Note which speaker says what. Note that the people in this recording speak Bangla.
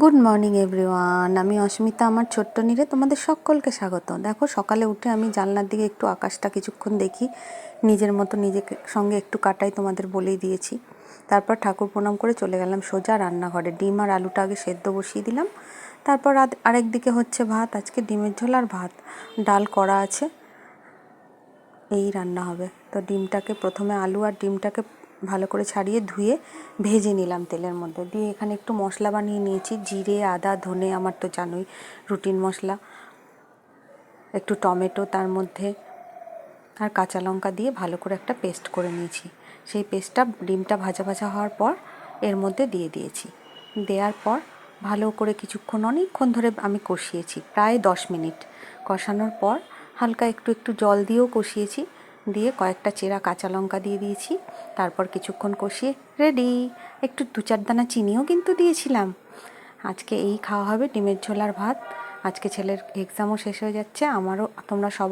Speaker 1: গুড মর্নিং এভরিওয়ান, আমি অস্মিতা। আমার ছোট্ট নীরে তোমাদের সকলকে স্বাগত। দেখো, সকালে উঠে আমি জানলার দিকে একটু আকাশটা কিছুক্ষণ দেখি, নিজের মতো নিজেকে সঙ্গে একটু কাটাই, তোমাদের বলেই দিয়েছি। তারপর ঠাকুর প্রণাম করে চলে গেলাম সোজা রান্নাঘরে। ডিম আর আলুটা আগে সেদ্ধ বসিয়ে দিলাম। তারপর আরেক দিকে হচ্ছে ভাত। আজকে ডিমের ঝোল আর ভাত, ডাল করা আছে, এই রান্না হবে। তো ডিমটাকে প্রথমে, আলু আর ডিমটাকে ভালো করে ছাড়িয়ে ধুয়ে ভেজে নিলাম তেলের মধ্যে দিয়ে। এখানে একটু মশলা বানিয়ে নিয়েছি, জিরে, আদা, ধনে, আমার তো জানোই রুটিন মশলা, একটু টমেটো তার মধ্যে, আর কাঁচা লঙ্কা দিয়ে ভালো করে একটা পেস্ট করে নিয়েছি। সেই পেস্টটা ডিমটা ভাজা ভাজা হওয়ার পর এর মধ্যে দিয়ে দিয়েছি। দেওয়ার পর ভালো করে কিছুক্ষণ, অনেকক্ষণ ধরে আমি কষিয়েছি, প্রায় 10 মিনিট কষানোর পর হালকা একটু একটু জল দিয়েও কষিয়েছি। দিয়ে কয়েকটা চেরা কাঁচা লঙ্কা দিয়ে দিয়েছি। তারপর কিছুক্ষণ কষিয়ে রেডি। একটু 2-4 দানা চিনিও কিন্তু দিয়েছিলাম। আজকে এই খাওয়া হবে, ডিমের ঝোল আর ভাত। আজকে ছেলের এক্সামও শেষ হয়ে যাচ্ছে, আমারও। তোমরা সবাই